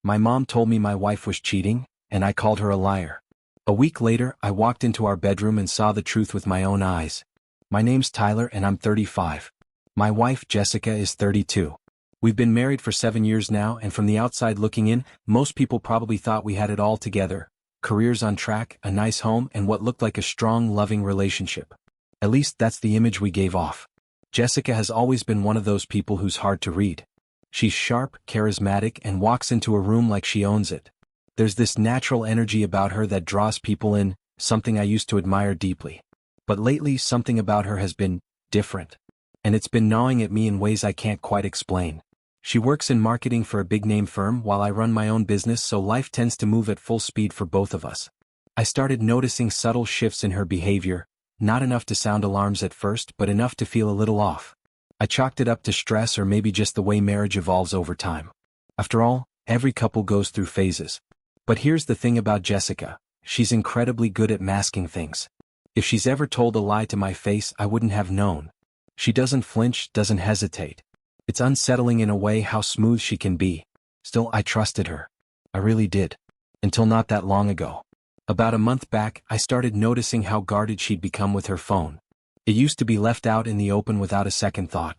My mom told me my wife was cheating, and I called her a liar. A week later, I walked into our bedroom and saw the truth with my own eyes. My name's Tyler and I'm 35. My wife, Jessica, is 32. We've been married for 7 years now, and from the outside looking in, most people probably thought we had it all together. Careers on track, a nice home, and what looked like a strong, loving relationship. At least that's the image we gave off. Jessica has always been one of those people who's hard to read. She's sharp, charismatic, and walks into a room like she owns it. There's this natural energy about her that draws people in, something I used to admire deeply. But lately, something about her has been different. And it's been gnawing at me in ways I can't quite explain. She works in marketing for a big-name firm while I run my own business, so life tends to move at full speed for both of us. I started noticing subtle shifts in her behavior, not enough to sound alarms at first, but enough to feel a little off. I chalked it up to stress or maybe just the way marriage evolves over time. After all, every couple goes through phases. But here's the thing about Jessica. She's incredibly good at masking things. If she's ever told a lie to my face, I wouldn't have known. She doesn't flinch, doesn't hesitate. It's unsettling in a way how smooth she can be. Still, I trusted her. I really did. Until not that long ago. About a month back, I started noticing how guarded she'd become with her phone. It used to be left out in the open without a second thought.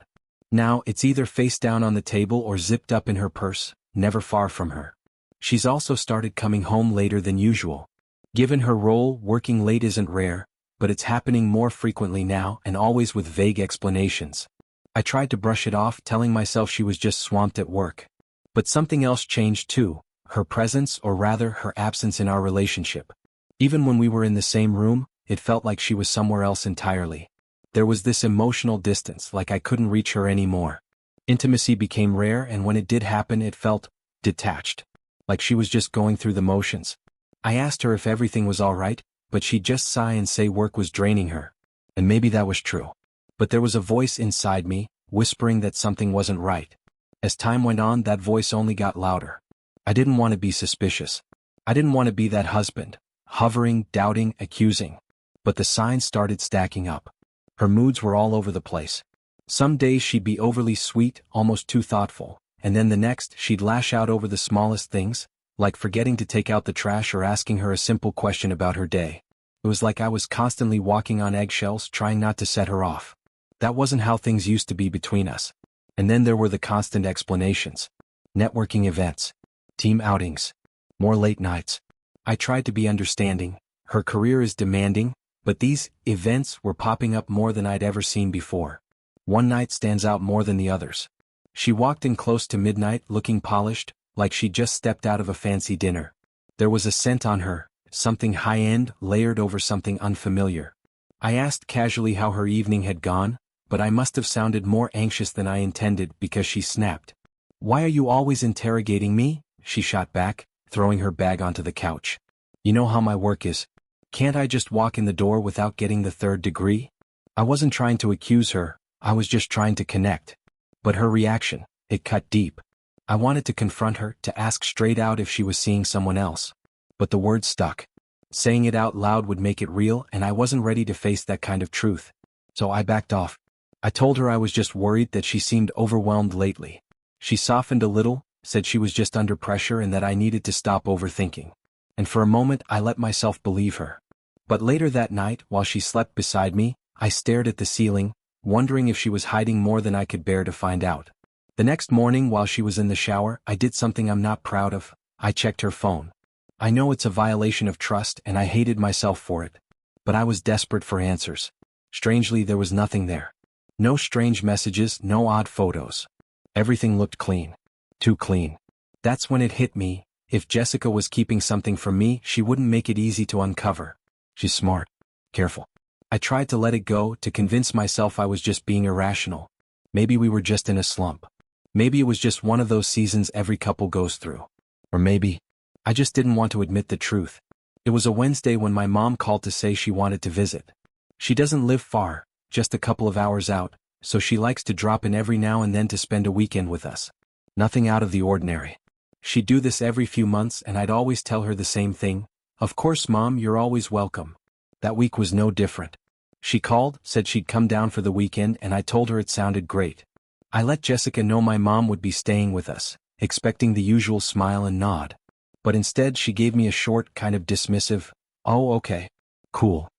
Now, it's either face down on the table or zipped up in her purse, never far from her. She's also started coming home later than usual. Given her role, working late isn't rare, but it's happening more frequently now and always with vague explanations. I tried to brush it off, telling myself she was just swamped at work. But something else changed too, her presence, or rather her absence in our relationship. Even when we were in the same room, it felt like she was somewhere else entirely. There was this emotional distance, like I couldn't reach her anymore. Intimacy became rare, and when it did happen, it felt detached. Like she was just going through the motions. I asked her if everything was all right, but she'd just sigh and say work was draining her. And maybe that was true. But there was a voice inside me, whispering that something wasn't right. As time went on, that voice only got louder. I didn't want to be suspicious. I didn't want to be that husband, hovering, doubting, accusing. But the signs started stacking up. Her moods were all over the place. Some days she'd be overly sweet, almost too thoughtful, and then the next she'd lash out over the smallest things, like forgetting to take out the trash or asking her a simple question about her day. It was like I was constantly walking on eggshells, trying not to set her off. That wasn't how things used to be between us. And then there were the constant explanations. Networking events. Team outings. More late nights. I tried to be understanding. Her career is demanding, but these events were popping up more than I'd ever seen before. One night stands out more than the others. She walked in close to midnight, looking polished, like she'd just stepped out of a fancy dinner. There was a scent on her, something high-end, layered over something unfamiliar. I asked casually how her evening had gone, but I must have sounded more anxious than I intended because she snapped. "Why are you always interrogating me?" she shot back, throwing her bag onto the couch. "You know how my work is. Can't I just walk in the door without getting the third degree?" I wasn't trying to accuse her, I was just trying to connect. But her reaction, it cut deep. I wanted to confront her, to ask straight out if she was seeing someone else. But the words stuck. Saying it out loud would make it real, and I wasn't ready to face that kind of truth. So I backed off. I told her I was just worried that she seemed overwhelmed lately. She softened a little, said she was just under pressure and that I needed to stop overthinking. And for a moment I let myself believe her. But later that night, while she slept beside me, I stared at the ceiling, wondering if she was hiding more than I could bear to find out. The next morning, while she was in the shower, I did something I'm not proud of. I checked her phone. I know it's a violation of trust, and I hated myself for it. But I was desperate for answers. Strangely, there was nothing there. No strange messages, no odd photos. Everything looked clean. Too clean. That's when it hit me. If Jessica was keeping something from me, she wouldn't make it easy to uncover. She's smart. Careful. I tried to let it go, to convince myself I was just being irrational. Maybe we were just in a slump. Maybe it was just one of those seasons every couple goes through. Or maybe I just didn't want to admit the truth. It was a Wednesday when my mom called to say she wanted to visit. She doesn't live far, just a couple of hours out, so she likes to drop in every now and then to spend a weekend with us. Nothing out of the ordinary. She'd do this every few months, and I'd always tell her the same thing. "Of course, Mom, you're always welcome." That week was no different. She called, said she'd come down for the weekend, and I told her it sounded great. I let Jessica know my mom would be staying with us, expecting the usual smile and nod. But instead she gave me a short, kind of dismissive, "Oh, okay. Cool."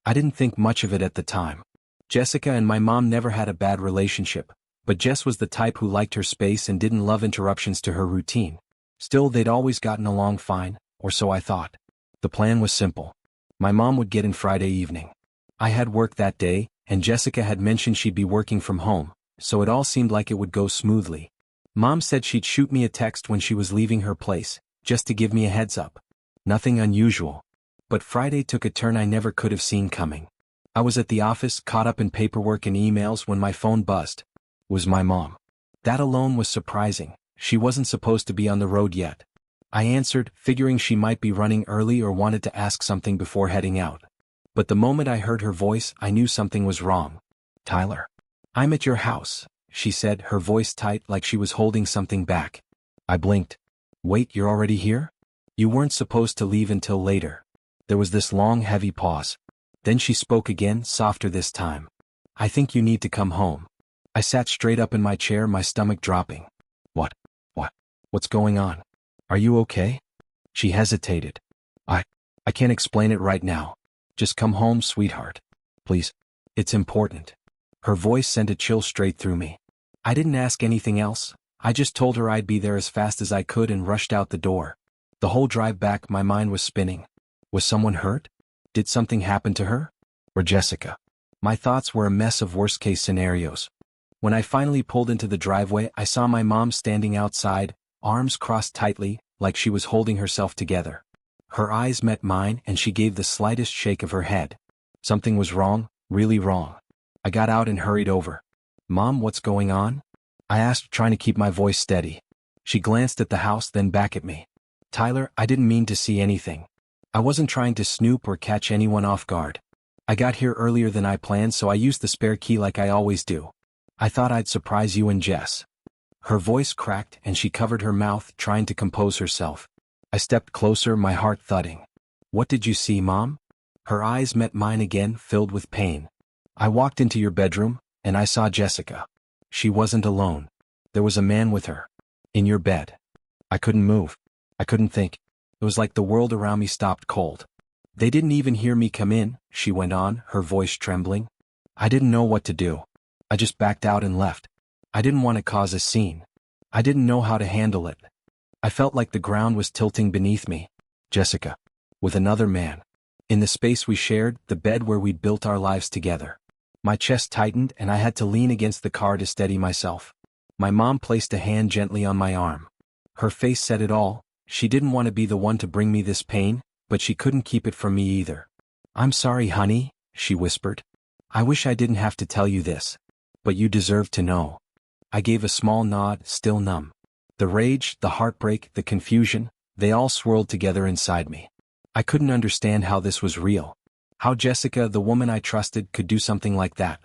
I didn't think much of it at the time. Jessica and my mom never had a bad relationship, but Jess was the type who liked her space and didn't love interruptions to her routine. Still, they'd always gotten along fine, or so I thought. The plan was simple. My mom would get in Friday evening. I had work that day, and Jessica had mentioned she'd be working from home, so it all seemed like it would go smoothly. Mom said she'd shoot me a text when she was leaving her place, just to give me a heads up. Nothing unusual. But Friday took a turn I never could have seen coming. I was at the office, caught up in paperwork and emails when my phone buzzed. It was my mom. That alone was surprising. She wasn't supposed to be on the road yet. I answered, figuring she might be running early or wanted to ask something before heading out. But the moment I heard her voice, I knew something was wrong. "Tyler. I'm at your house," she said, her voice tight like she was holding something back. I blinked. "Wait, you're already here? You weren't supposed to leave until later." There was this long, heavy pause. Then she spoke again, softer this time. "I think you need to come home." I sat straight up in my chair, my stomach dropping. What? What's going on? Are you okay?" She hesitated. I can't explain it right now. Just come home, sweetheart. Please. It's important." Her voice sent a chill straight through me. I didn't ask anything else. I just told her I'd be there as fast as I could and rushed out the door. The whole drive back, my mind was spinning. Was someone hurt? Did something happen to her? Or Jessica? My thoughts were a mess of worst-case scenarios. When I finally pulled into the driveway, I saw my mom standing outside, arms crossed tightly, like she was holding herself together. Her eyes met mine and she gave the slightest shake of her head. Something was wrong, really wrong. I got out and hurried over. "Mom, what's going on?" I asked, trying to keep my voice steady. She glanced at the house, then back at me. "Tyler, I didn't mean to see anything. I wasn't trying to snoop or catch anyone off guard. I got here earlier than I planned, so I used the spare key like I always do. I thought I'd surprise you and Jess." Her voice cracked and she covered her mouth, trying to compose herself. I stepped closer, my heart thudding. "What did you see, Mom?" Her eyes met mine again, filled with pain. "I walked into your bedroom, and I saw Jessica. She wasn't alone. There was a man with her. In your bed. I couldn't move. I couldn't think. It was like the world around me stopped cold. They didn't even hear me come in," she went on, her voice trembling. "I didn't know what to do. I just backed out and left. I didn't want to cause a scene. I didn't know how to handle it. I felt like the ground was tilting beneath me. Jessica. With another man. In the space we shared, the bed where we'd built our lives together." My chest tightened and I had to lean against the car to steady myself. My mom placed a hand gently on my arm. Her face said it all. She didn't want to be the one to bring me this pain, but she couldn't keep it from me either. "I'm sorry, honey," she whispered. "I wish I didn't have to tell you this. But you deserve to know." I gave a small nod, still numb. The rage, the heartbreak, the confusion, they all swirled together inside me. I couldn't understand how this was real. How Jessica, the woman I trusted, could do something like that.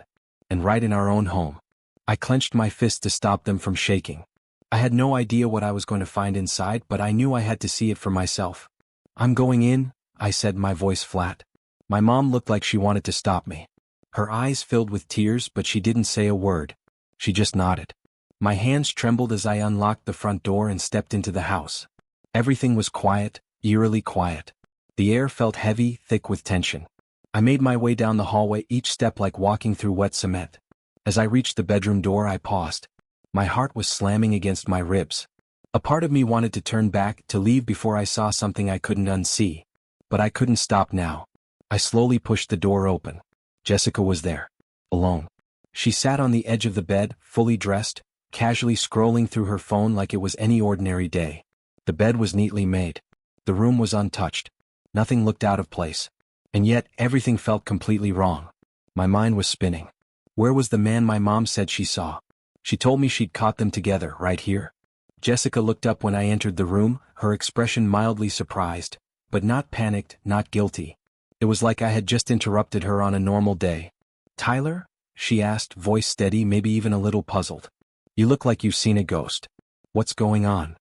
And right in our own home. I clenched my fist to stop them from shaking. I had no idea what I was going to find inside, but I knew I had to see it for myself. "I'm going in," I said, my voice flat. My mom looked like she wanted to stop me. Her eyes filled with tears, but she didn't say a word. She just nodded. My hands trembled as I unlocked the front door and stepped into the house. Everything was quiet, eerily quiet. The air felt heavy, thick with tension. I made my way down the hallway, each step like walking through wet cement. As I reached the bedroom door, I paused. My heart was slamming against my ribs. A part of me wanted to turn back, to leave before I saw something I couldn't unsee. But I couldn't stop now. I slowly pushed the door open. Jessica was there. Alone. She sat on the edge of the bed, fully dressed, casually scrolling through her phone like it was any ordinary day. The bed was neatly made. The room was untouched. Nothing looked out of place. And yet, everything felt completely wrong. My mind was spinning. Where was the man my mom said she saw? She told me she'd caught them together, right here. Jessica looked up when I entered the room, her expression mildly surprised, but not panicked, not guilty. It was like I had just interrupted her on a normal day. "Tyler?" she asked, voice steady, maybe even a little puzzled. "You look like you've seen a ghost. What's going on?"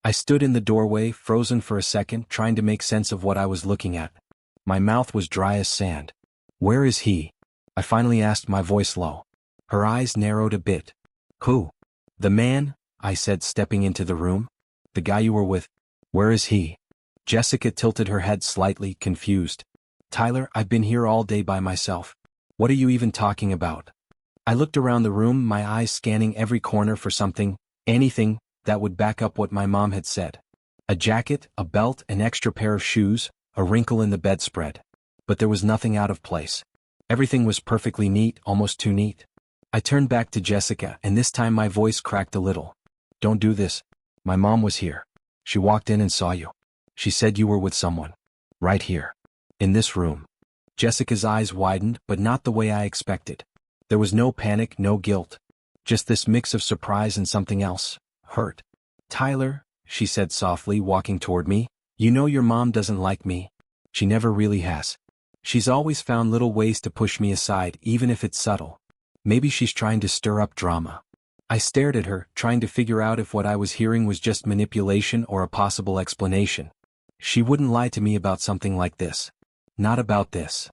I stood in the doorway, frozen for a second, trying to make sense of what I was looking at. My mouth was dry as sand. "Where is he?" I finally asked, my voice low. Her eyes narrowed a bit. "Who?" "The man," I said, stepping into the room. The guy you were with. Where is he? Jessica tilted her head slightly, confused. Tyler, I've been here all day by myself. What are you even talking about? I looked around the room, my eyes scanning every corner for something, anything, that would back up what my mom had said. A jacket, a belt, an extra pair of shoes, a wrinkle in the bedspread. But there was nothing out of place. Everything was perfectly neat, almost too neat. I turned back to Jessica, and this time my voice cracked a little. Don't do this. My mom was here. She walked in and saw you. She said you were with someone. Right here. In this room. Jessica's eyes widened, but not the way I expected. There was no panic, no guilt. Just this mix of surprise and something else. Hurt. Tyler, she said softly, walking toward me, you know your mom doesn't like me. She never really has. She's always found little ways to push me aside, even if it's subtle. Maybe she's trying to stir up drama. I stared at her, trying to figure out if what I was hearing was just manipulation or a possible explanation. She wouldn't lie to me about something like this. Not about this.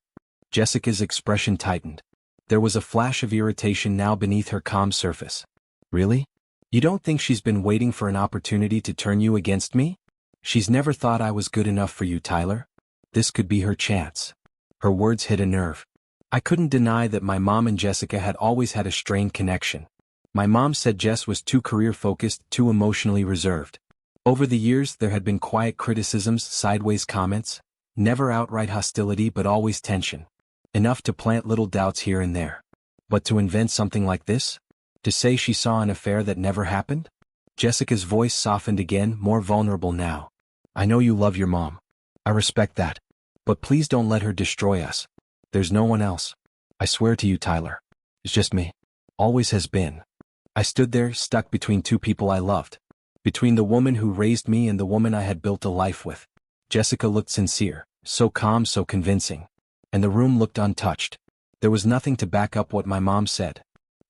Jessica's expression tightened. There was a flash of irritation now beneath her calm surface. Really? You don't think she's been waiting for an opportunity to turn you against me? She's never thought I was good enough for you, Tyler. This could be her chance. Her words hit a nerve. I couldn't deny that my mom and Jessica had always had a strained connection. My mom said Jess was too career-focused, too emotionally reserved. Over the years there had been quiet criticisms, sideways comments, never outright hostility but always tension. Enough to plant little doubts here and there. But to invent something like this? To say she saw an affair that never happened? Jessica's voice softened again, more vulnerable now. I know you love your mom. I respect that. But please don't let her destroy us. There's no one else. I swear to you, Tyler. It's just me. Always has been. I stood there, stuck between two people I loved. Between the woman who raised me and the woman I had built a life with. Jessica looked sincere, so calm, so convincing. And the room looked untouched. There was nothing to back up what my mom said.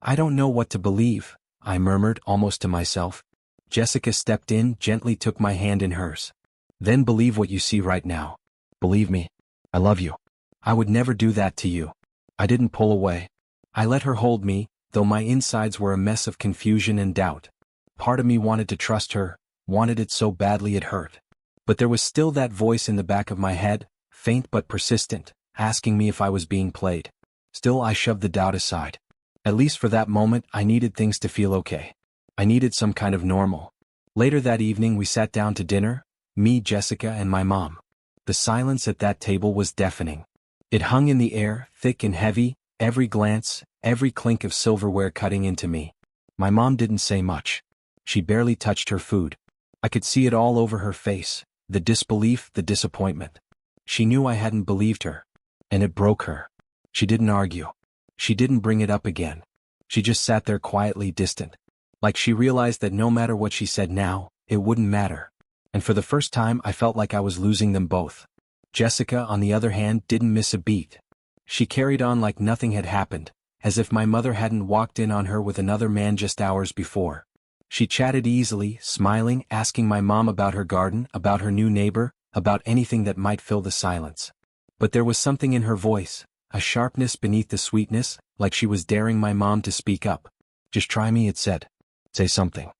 I don't know what to believe, I murmured, almost to myself. Jessica stepped in, gently took my hand in hers. Then believe what you see right now. Believe me. I love you. I would never do that to you. I didn't pull away. I let her hold me, though my insides were a mess of confusion and doubt. Part of me wanted to trust her, wanted it so badly it hurt. But there was still that voice in the back of my head, faint but persistent, asking me if I was being played. Still, I shoved the doubt aside. At least for that moment, I needed things to feel okay. I needed some kind of normal. Later that evening we sat down to dinner, me, Jessica, and my mom. The silence at that table was deafening. It hung in the air, thick and heavy, every glance, every clink of silverware cutting into me. My mom didn't say much. She barely touched her food. I could see it all over her face, the disbelief, the disappointment. She knew I hadn't believed her. And it broke her. She didn't argue. She didn't bring it up again. She just sat there quietly distant. Like she realized that no matter what she said now, it wouldn't matter. And for the first time I felt like I was losing them both. Jessica, on the other hand, didn't miss a beat. She carried on like nothing had happened, as if my mother hadn't walked in on her with another man just hours before. She chatted easily, smiling, asking my mom about her garden, about her new neighbor, about anything that might fill the silence. But there was something in her voice, a sharpness beneath the sweetness, like she was daring my mom to speak up. Just try me, it said. Say something.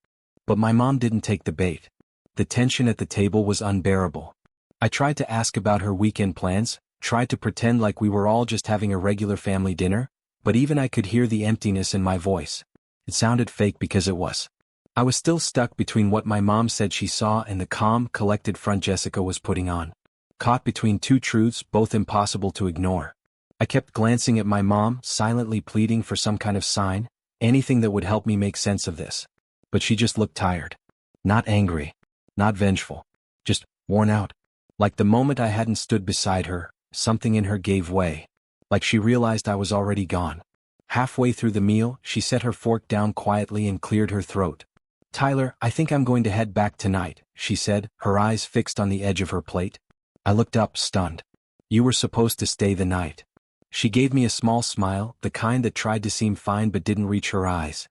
But my mom didn't take the bait. The tension at the table was unbearable. I tried to ask about her weekend plans, tried to pretend like we were all just having a regular family dinner, but even I could hear the emptiness in my voice. It sounded fake because it was. I was still stuck between what my mom said she saw and the calm, collected front Jessica was putting on. Caught between two truths, both impossible to ignore. I kept glancing at my mom, silently pleading for some kind of sign, anything that would help me make sense of this. But she just looked tired. Not angry. Not vengeful. Just worn out. Like the moment I hadn't stood beside her, something in her gave way. Like she realized I was already gone. Halfway through the meal, she set her fork down quietly and cleared her throat. Tyler, I think I'm going to head back tonight, she said, her eyes fixed on the edge of her plate. I looked up, stunned. You were supposed to stay the night. She gave me a small smile, the kind that tried to seem fine but didn't reach her eyes.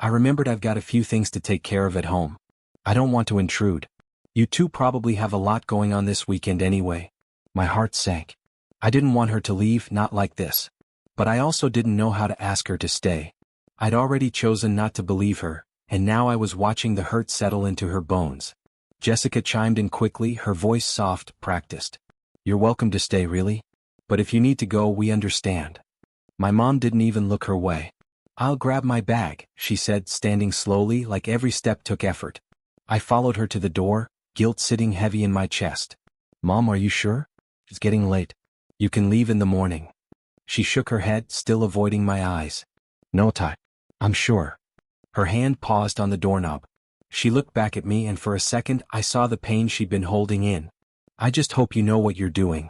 I remembered I've got a few things to take care of at home. I don't want to intrude. You two probably have a lot going on this weekend anyway. My heart sank. I didn't want her to leave, not like this. But I also didn't know how to ask her to stay. I'd already chosen not to believe her, and now I was watching the hurt settle into her bones. Jessica chimed in quickly, her voice soft, practiced. "You're welcome to stay, really? But if you need to go, we understand." My mom didn't even look her way. "I'll grab my bag," she said, standing slowly, like every step took effort. I followed her to the door, guilt sitting heavy in my chest. "Mom, are you sure? It's getting late. You can leave in the morning." She shook her head, still avoiding my eyes. "No, Ty. I'm sure." Her hand paused on the doorknob. She looked back at me, and for a second I saw the pain she'd been holding in. "I just hope you know what you're doing."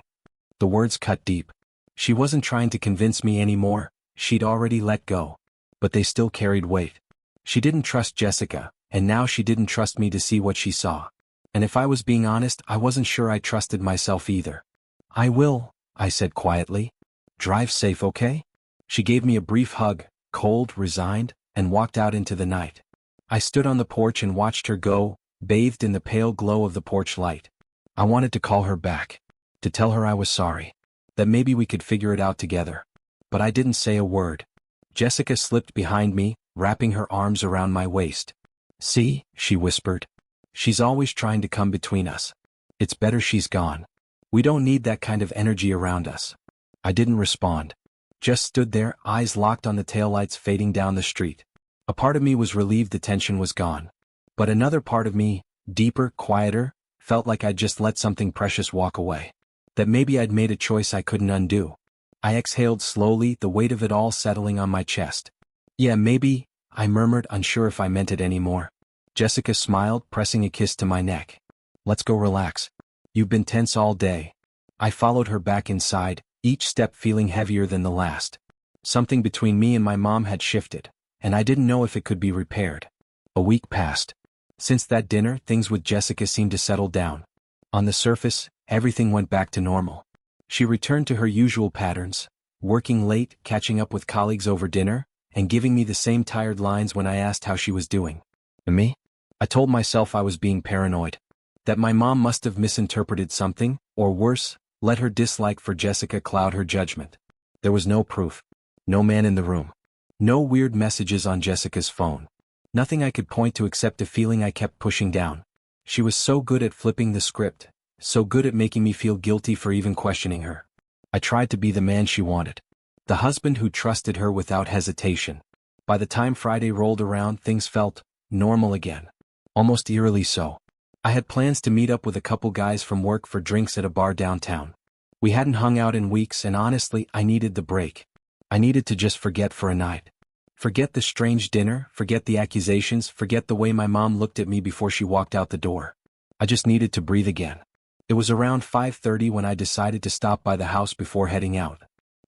The words cut deep. She wasn't trying to convince me anymore, she'd already let go. But they still carried weight. She didn't trust Jessica, and now she didn't trust me to see what she saw. And if I was being honest, I wasn't sure I trusted myself either. "I will," I said quietly. "Drive safe, okay?" She gave me a brief hug, cold, resigned, and walked out into the night. I stood on the porch and watched her go, bathed in the pale glow of the porch light. I wanted to call her back, to tell her I was sorry, that maybe we could figure it out together. But I didn't say a word. Jessica slipped behind me, wrapping her arms around my waist. "See," she whispered. "She's always trying to come between us. It's better she's gone. We don't need that kind of energy around us." I didn't respond. Just stood there, eyes locked on the taillights fading down the street. A part of me was relieved the tension was gone. But another part of me, deeper, quieter, felt like I'd just let something precious walk away. That maybe I'd made a choice I couldn't undo. I exhaled slowly, the weight of it all settling on my chest. "Yeah, maybe," I murmured, unsure if I meant it anymore. Jessica smiled, pressing a kiss to my neck. "Let's go relax. You've been tense all day." I followed her back inside, each step feeling heavier than the last. Something between me and my mom had shifted, and I didn't know if it could be repaired. A week passed. Since that dinner, things with Jessica seemed to settle down. On the surface, everything went back to normal. She returned to her usual patterns, working late, catching up with colleagues over dinner, and giving me the same tired lines when I asked how she was doing. And me? I told myself I was being paranoid. That my mom must have misinterpreted something, or worse, let her dislike for Jessica cloud her judgment. There was no proof. No man in the room. No weird messages on Jessica's phone. Nothing I could point to except a feeling I kept pushing down. She was so good at flipping the script, so good at making me feel guilty for even questioning her. I tried to be the man she wanted. The husband who trusted her without hesitation. By the time Friday rolled around, things felt normal again. Almost eerily so. I had plans to meet up with a couple guys from work for drinks at a bar downtown. We hadn't hung out in weeks, and honestly, I needed the break. I needed to just forget for a night. Forget the strange dinner, forget the accusations, forget the way my mom looked at me before she walked out the door. I just needed to breathe again. It was around 5:30 when I decided to stop by the house before heading out.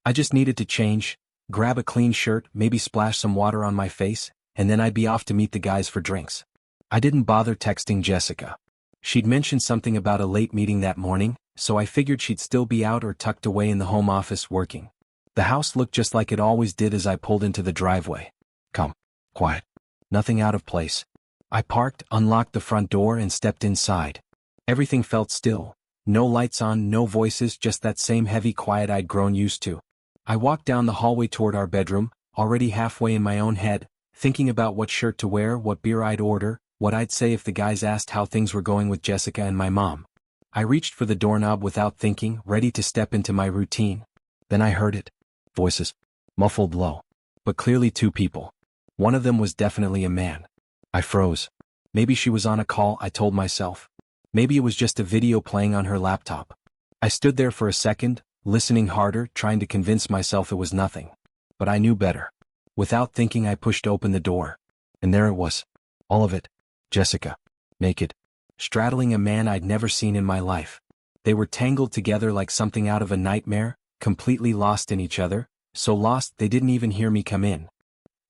I just needed to change, grab a clean shirt, maybe splash some water on my face, and then I'd be off to meet the guys for drinks. I didn't bother texting Jessica. She'd mentioned something about a late meeting that morning, so I figured she'd still be out or tucked away in the home office working. The house looked just like it always did as I pulled into the driveway. Calm, quiet, nothing out of place. I parked, unlocked the front door, and stepped inside. Everything felt still. No lights on, no voices, just that same heavy quiet I'd grown used to. I walked down the hallway toward our bedroom, already halfway in my own head, thinking about what shirt to wear, what beer I'd order, what I'd say if the guys asked how things were going with Jessica and my mom. I reached for the doorknob without thinking, ready to step into my routine. Then I heard it. Voices. Muffled low. But clearly two people. One of them was definitely a man. I froze. Maybe she was on a call, I told myself. Maybe it was just a video playing on her laptop. I stood there for a second, listening harder, trying to convince myself it was nothing. But I knew better. Without thinking, I pushed open the door. And there it was. All of it. Jessica. Naked. Straddling a man I'd never seen in my life. They were tangled together like something out of a nightmare, completely lost in each other, so lost they didn't even hear me come in.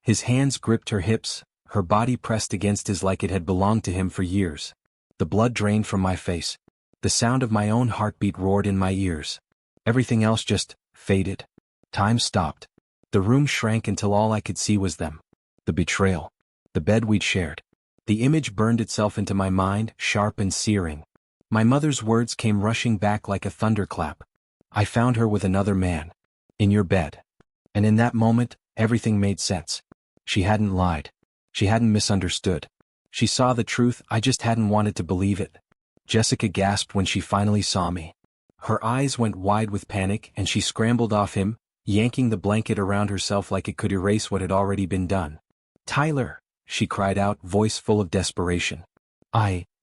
His hands gripped her hips, her body pressed against his like it had belonged to him for years. The blood drained from my face. The sound of my own heartbeat roared in my ears. Everything else just faded. Time stopped. The room shrank until all I could see was them. The betrayal. The bed we'd shared. The image burned itself into my mind, sharp and searing. My mother's words came rushing back like a thunderclap. I found her with another man. In your bed. And in that moment, everything made sense. She hadn't lied. She hadn't misunderstood. She saw the truth, I just hadn't wanted to believe it. Jessica gasped when she finally saw me. Her eyes went wide with panic and she scrambled off him, yanking the blanket around herself like it could erase what had already been done. "Tyler!" she cried out, voice full of desperation.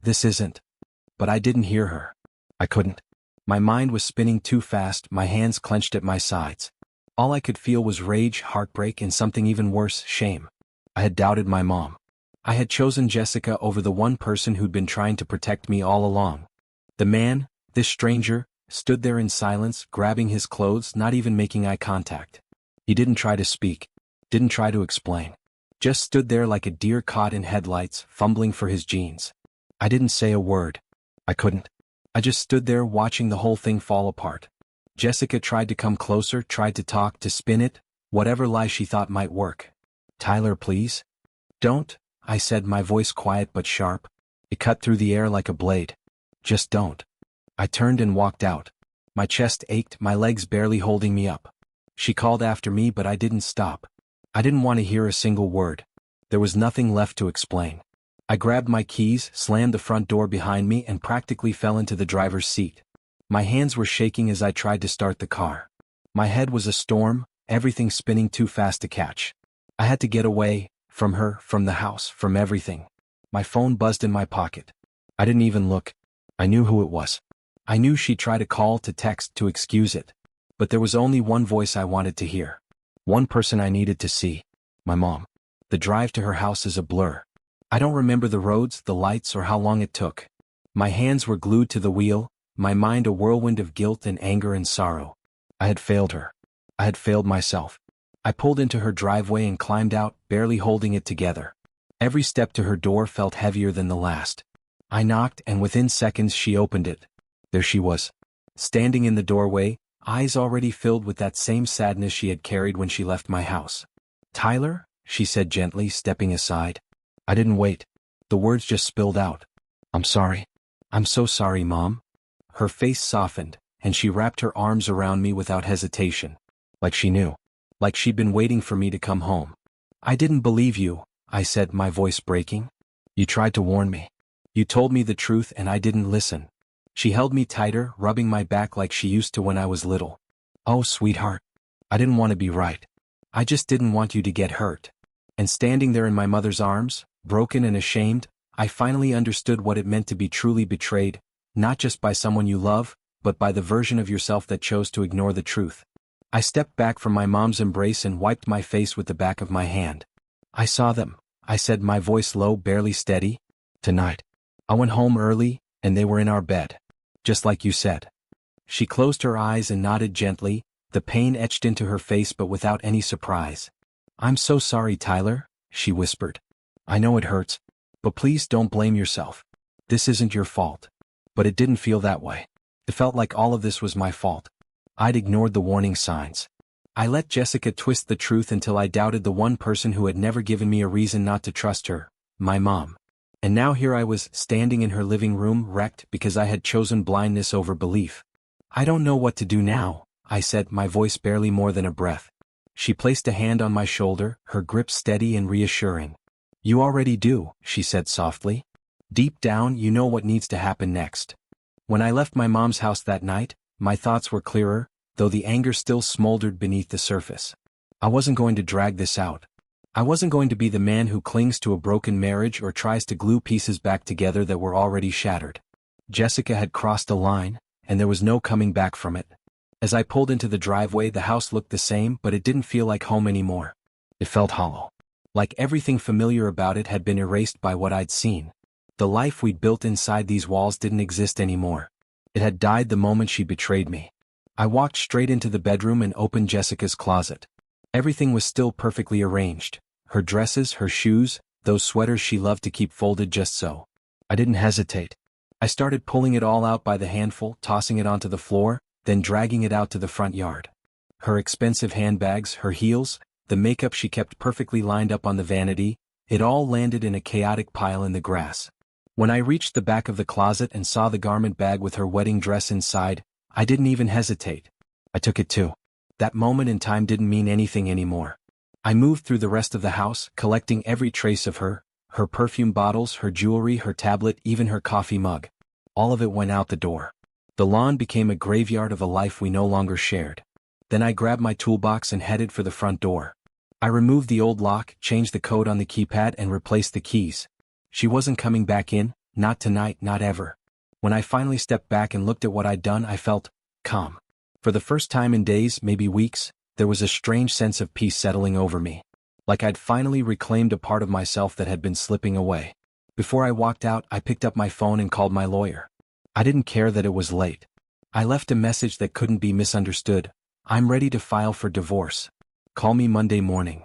This isn't. But I didn't hear her. I couldn't. My mind was spinning too fast, my hands clenched at my sides. All I could feel was rage, heartbreak, and something even worse, shame. I had doubted my mom. I had chosen Jessica over the one person who'd been trying to protect me all along. The man, this stranger, stood there in silence, grabbing his clothes, not even making eye contact. He didn't try to speak, didn't try to explain. Just stood there like a deer caught in headlights, fumbling for his jeans. I didn't say a word. I couldn't. I just stood there watching the whole thing fall apart. Jessica tried to come closer, tried to talk, to spin it, whatever lie she thought might work. "Tyler, please. Don't," I said, my voice quiet but sharp. It cut through the air like a blade. "Just don't." I turned and walked out. My chest ached, my legs barely holding me up. She called after me, but I didn't stop. I didn't want to hear a single word. There was nothing left to explain. I grabbed my keys, slammed the front door behind me, and practically fell into the driver's seat. My hands were shaking as I tried to start the car. My head was a storm, everything spinning too fast to catch. I had to get away, from her, from the house, from everything. My phone buzzed in my pocket. I didn't even look. I knew who it was. I knew she'd try to call, to text, to excuse it. But there was only one voice I wanted to hear. One person I needed to see. My mom. The drive to her house is a blur. I don't remember the roads, the lights, or how long it took. My hands were glued to the wheel, my mind a whirlwind of guilt and anger and sorrow. I had failed her. I had failed myself. I pulled into her driveway and climbed out, barely holding it together. Every step to her door felt heavier than the last. I knocked, and within seconds she opened it. There she was. Standing in the doorway, eyes already filled with that same sadness she had carried when she left my house. "Tyler?" she said gently, stepping aside. I didn't wait. The words just spilled out. "I'm sorry. I'm so sorry, Mom." Her face softened, and she wrapped her arms around me without hesitation. Like she knew. Like she'd been waiting for me to come home. "I didn't believe you," I said, my voice breaking. "You tried to warn me. You told me the truth and I didn't listen." She held me tighter, rubbing my back like she used to when I was little. "Oh, sweetheart. I didn't want to be right. I just didn't want you to get hurt." And standing there in my mother's arms, broken and ashamed, I finally understood what it meant to be truly betrayed, not just by someone you love, but by the version of yourself that chose to ignore the truth. I stepped back from my mom's embrace and wiped my face with the back of my hand. "I saw them," I said, my voice low, barely steady. "Tonight. I went home early, and they were in our bed. Just like you said." She closed her eyes and nodded gently, the pain etched into her face but without any surprise. "I'm so sorry, Tyler," she whispered. "I know it hurts, but please don't blame yourself. This isn't your fault." But it didn't feel that way. It felt like all of this was my fault. I'd ignored the warning signs. I let Jessica twist the truth until I doubted the one person who had never given me a reason not to trust her, my mom. And now here I was, standing in her living room, wrecked because I had chosen blindness over belief. "I don't know what to do now," I said, my voice barely more than a breath. She placed a hand on my shoulder, her grip steady and reassuring. "You already do," she said softly. "Deep down, you know what needs to happen next." When I left my mom's house that night, my thoughts were clearer, though the anger still smoldered beneath the surface. I wasn't going to drag this out. I wasn't going to be the man who clings to a broken marriage or tries to glue pieces back together that were already shattered. Jessica had crossed a line, and there was no coming back from it. As I pulled into the driveway, the house looked the same, but it didn't feel like home anymore. It felt hollow. Like everything familiar about it had been erased by what I'd seen. The life we'd built inside these walls didn't exist anymore. It had died the moment she betrayed me. I walked straight into the bedroom and opened Jessica's closet. Everything was still perfectly arranged. Her dresses, her shoes, those sweaters she loved to keep folded just so. I didn't hesitate. I started pulling it all out by the handful, tossing it onto the floor, then dragging it out to the front yard. Her expensive handbags, her heels, the makeup she kept perfectly lined up on the vanity, it all landed in a chaotic pile in the grass. When I reached the back of the closet and saw the garment bag with her wedding dress inside, I didn't even hesitate. I took it too. That moment in time didn't mean anything anymore. I moved through the rest of the house, collecting every trace of her perfume bottles, her jewelry, her tablet, even her coffee mug. All of it went out the door. The lawn became a graveyard of a life we no longer shared. Then I grabbed my toolbox and headed for the front door. I removed the old lock, changed the code on the keypad, and replaced the keys. She wasn't coming back in, not tonight, not ever. When I finally stepped back and looked at what I'd done, I felt calm. For the first time in days, maybe weeks, there was a strange sense of peace settling over me. Like I'd finally reclaimed a part of myself that had been slipping away. Before I walked out, I picked up my phone and called my lawyer. I didn't care that it was late. I left a message that couldn't be misunderstood. I'm ready to file for divorce. Call me Monday morning.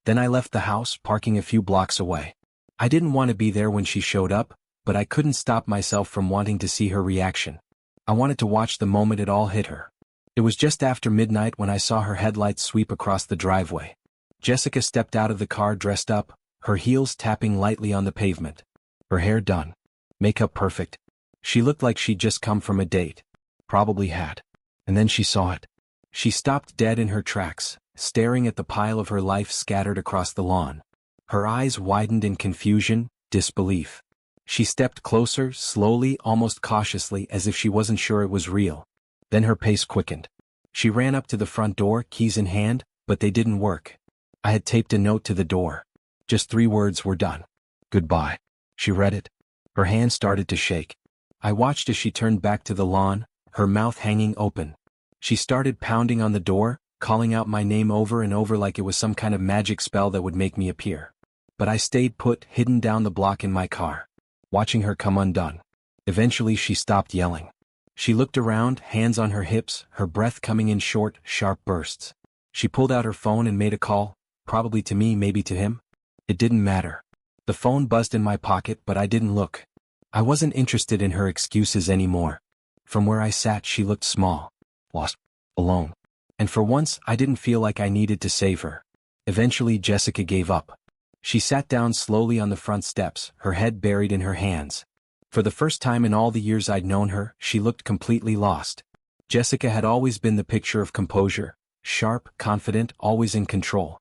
Then I left the house, parking a few blocks away. I didn't want to be there when she showed up, but I couldn't stop myself from wanting to see her reaction. I wanted to watch the moment it all hit her. It was just after midnight when I saw her headlights sweep across the driveway. Jessica stepped out of the car dressed up, her heels tapping lightly on the pavement. Her hair done. Makeup perfect. She looked like she'd just come from a date. Probably had. And then she saw it. She stopped dead in her tracks, staring at the pile of her life scattered across the lawn. Her eyes widened in confusion, disbelief. She stepped closer, slowly, almost cautiously, as if she wasn't sure it was real. Then her pace quickened. She ran up to the front door, keys in hand, but they didn't work. I had taped a note to the door. Just 3 words were done. Goodbye. She read it. Her hand started to shake. I watched as she turned back to the lawn, her mouth hanging open. She started pounding on the door, calling out my name over and over like it was some kind of magic spell that would make me appear. But I stayed put, hidden down the block in my car, watching her come undone. Eventually she stopped yelling. She looked around, hands on her hips, her breath coming in short, sharp bursts. She pulled out her phone and made a call, probably to me, maybe to him. It didn't matter. The phone buzzed in my pocket, but I didn't look. I wasn't interested in her excuses anymore. From where I sat, she looked small, lost, alone. And for once, I didn't feel like I needed to save her. Eventually, Jessica gave up. She sat down slowly on the front steps, her head buried in her hands. For the first time in all the years I'd known her, she looked completely lost. Jessica had always been the picture of composure, sharp, confident, always in control.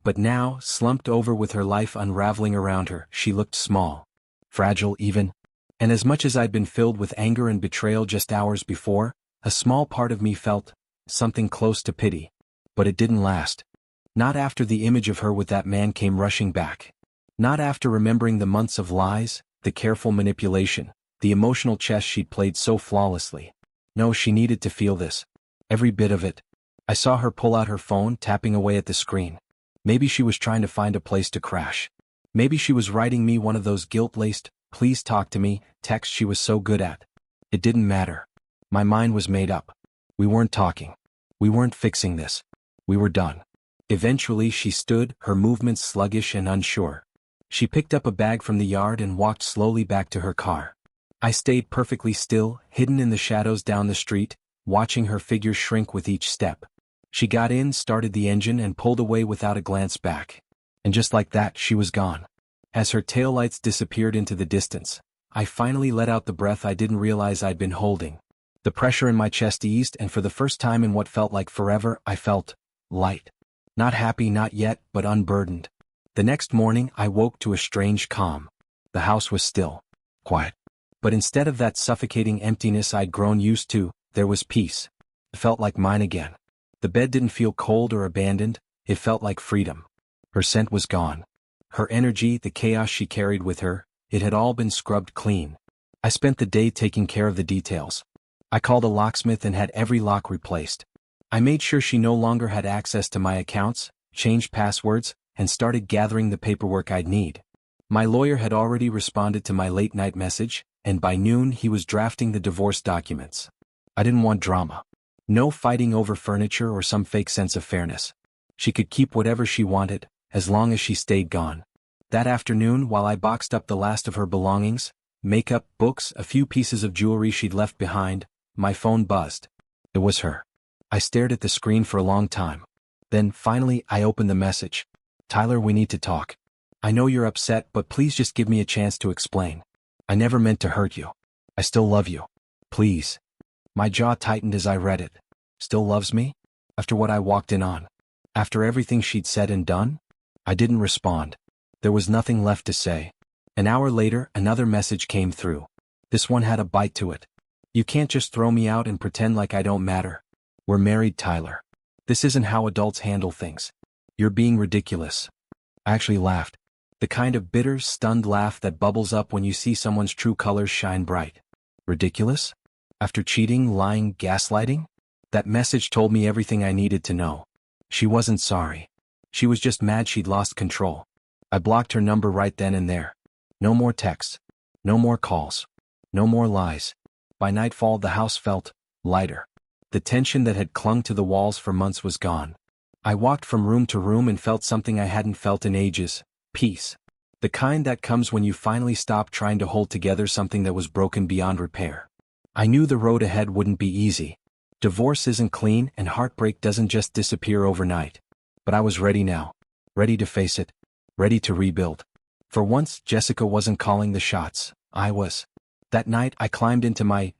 But now, slumped over with her life unraveling around her, she looked small. Fragile even. And as much as I'd been filled with anger and betrayal just hours before, a small part of me felt something close to pity. But it didn't last. Not after the image of her with that man came rushing back. Not after remembering the months of lies, the careful manipulation, the emotional chess she'd played so flawlessly. No, she needed to feel this. Every bit of it. I saw her pull out her phone, tapping away at the screen. Maybe she was trying to find a place to crash. Maybe she was writing me one of those guilt-laced, please talk to me, texts she was so good at. It didn't matter. My mind was made up. We weren't talking. We weren't fixing this. We were done. Eventually she stood, her movements sluggish and unsure. She picked up a bag from the yard and walked slowly back to her car. I stayed perfectly still, hidden in the shadows down the street, watching her figure shrink with each step. She got in, started the engine, and pulled away without a glance back. And just like that, she was gone. As her taillights disappeared into the distance, I finally let out the breath I didn't realize I'd been holding. The pressure in my chest eased, and for the first time in what felt like forever, I felt light. Not happy, not yet, but unburdened. The next morning, I woke to a strange calm. The house was still, quiet. But instead of that suffocating emptiness I'd grown used to, there was peace. It felt like mine again. The bed didn't feel cold or abandoned, it felt like freedom. Her scent was gone. Her energy, the chaos she carried with her, it had all been scrubbed clean. I spent the day taking care of the details. I called a locksmith and had every lock replaced. I made sure she no longer had access to my accounts, changed passwords, and started gathering the paperwork I'd need. My lawyer had already responded to my late-night message, and by noon he was drafting the divorce documents. I didn't want drama. No fighting over furniture or some fake sense of fairness. She could keep whatever she wanted, as long as she stayed gone. That afternoon, while I boxed up the last of her belongings, makeup, books, a few pieces of jewelry she'd left behind, my phone buzzed. It was her. I stared at the screen for a long time. Then, finally, I opened the message. Tyler, we need to talk. I know you're upset, but please just give me a chance to explain. I never meant to hurt you. I still love you. Please. My jaw tightened as I read it. Still loves me? After what I walked in on. After everything she'd said and done? I didn't respond. There was nothing left to say. An hour later, another message came through. This one had a bite to it. You can't just throw me out and pretend like I don't matter. We're married, Tyler. This isn't how adults handle things. You're being ridiculous. I actually laughed. The kind of bitter, stunned laugh that bubbles up when you see someone's true colors shine bright. Ridiculous? After cheating, lying, gaslighting? That message told me everything I needed to know. She wasn't sorry. She was just mad she'd lost control. I blocked her number right then and there. No more texts. No more calls. No more lies. By nightfall, the house felt lighter. The tension that had clung to the walls for months was gone. I walked from room to room and felt something I hadn't felt in ages. Peace. The kind that comes when you finally stop trying to hold together something that was broken beyond repair. I knew the road ahead wouldn't be easy. Divorce isn't clean and heartbreak doesn't just disappear overnight. But I was ready now. Ready to face it. Ready to rebuild. For once, Jessica wasn't calling the shots. I was. That night, I climbed into my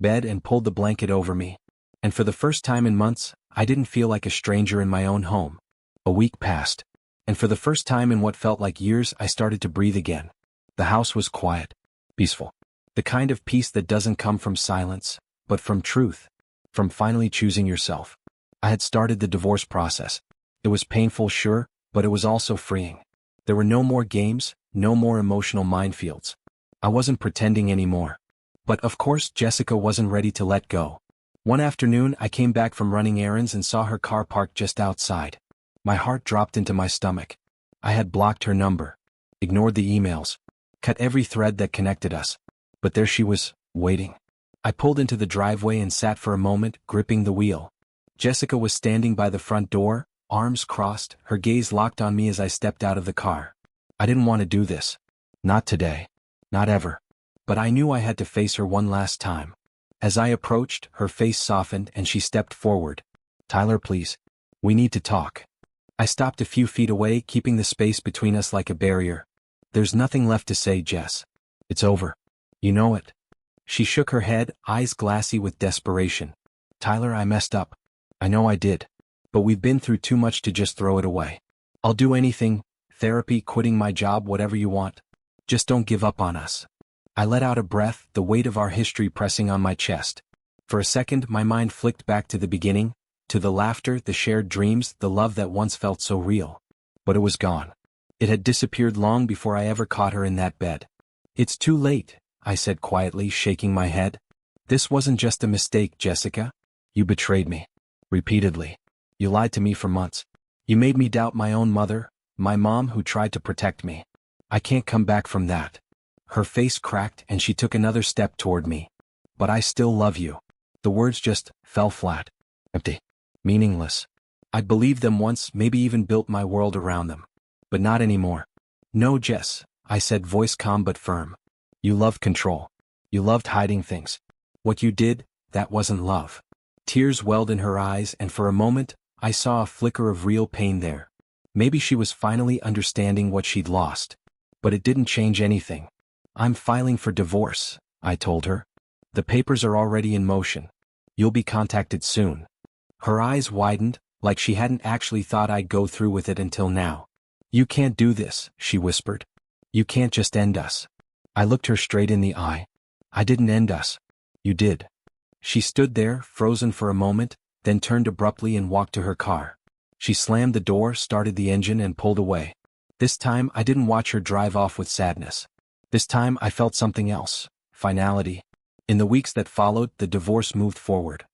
bed and pulled the blanket over me. And for the first time in months, I didn't feel like a stranger in my own home. A week passed. And for the first time in what felt like years, I started to breathe again. The house was quiet. Peaceful. The kind of peace that doesn't come from silence, but from truth. From finally choosing yourself. I had started the divorce process. It was painful, sure, but it was also freeing. There were no more games, no more emotional minefields. I wasn't pretending anymore. But of course, Jessica wasn't ready to let go. One afternoon, I came back from running errands and saw her car parked just outside. My heart dropped into my stomach. I had blocked her number, ignored the emails, cut every thread that connected us. But there she was, waiting. I pulled into the driveway and sat for a moment, gripping the wheel. Jessica was standing by the front door, arms crossed, her gaze locked on me as I stepped out of the car. I didn't want to do this. Not today. Not ever. But I knew I had to face her one last time. As I approached, her face softened and she stepped forward. Tyler, please. We need to talk. I stopped a few feet away, keeping the space between us like a barrier. There's nothing left to say, Jess. It's over. You know it. She shook her head, eyes glassy with desperation. Tyler, I messed up. I know I did. But we've been through too much to just throw it away. I'll do anything, therapy, quitting my job, whatever you want. Just don't give up on us. I let out a breath, the weight of our history pressing on my chest. For a second, my mind flicked back to the beginning, to the laughter, the shared dreams, the love that once felt so real. But it was gone. It had disappeared long before I ever caught her in that bed. It's too late, I said quietly, shaking my head. This wasn't just a mistake, Jessica. You betrayed me. Repeatedly. You lied to me for months. You made me doubt my own mother, my mom who tried to protect me. I can't come back from that. Her face cracked and she took another step toward me. But I still love you. The words just fell flat. Empty. Meaningless. I'd believed them once, maybe even built my world around them. But not anymore. No, Jess, I said, voice calm but firm. You loved control. You loved hiding things. What you did, that wasn't love. Tears welled in her eyes and for a moment, I saw a flicker of real pain there. Maybe she was finally understanding what she'd lost. But it didn't change anything. I'm filing for divorce, I told her. The papers are already in motion. You'll be contacted soon. Her eyes widened, like she hadn't actually thought I'd go through with it until now. You can't do this, she whispered. You can't just end us. I looked her straight in the eye. I didn't end us. You did. She stood there, frozen for a moment, then turned abruptly and walked to her car. She slammed the door, started the engine and pulled away. This time I didn't watch her drive off with sadness. This time I felt something else. Finality. In the weeks that followed, the divorce moved forward.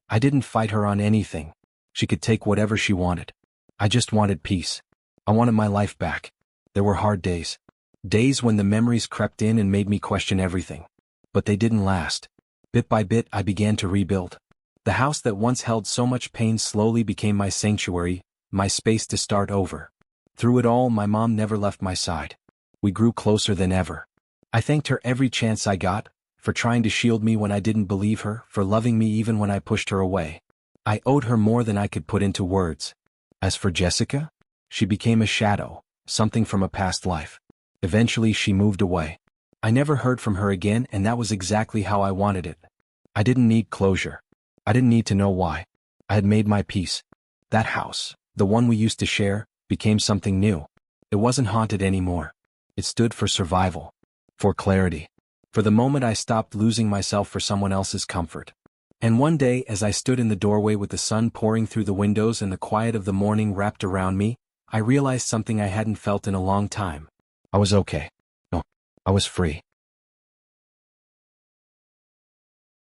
I didn't fight her on anything. She could take whatever she wanted. I just wanted peace. I wanted my life back. There were hard days. Days when the memories crept in and made me question everything. But they didn't last. Bit by bit, I began to rebuild. The house that once held so much pain slowly became my sanctuary, my space to start over. Through it all, my mom never left my side. We grew closer than ever. I thanked her every chance I got, for trying to shield me when I didn't believe her, for loving me even when I pushed her away. I owed her more than I could put into words. As for Jessica, she became a shadow, something from a past life. Eventually she moved away. I never heard from her again, and that was exactly how I wanted it. I didn't need closure. I didn't need to know why. I had made my peace. That house, The one we used to share became something new. It wasn't haunted anymore. It stood for survival. For clarity. For the moment I stopped losing myself for someone else's comfort. And one day, as I stood in the doorway with the sun pouring through the windows and the quiet of the morning wrapped around me, I realized something I hadn't felt in a long time. I was okay. No, I was free.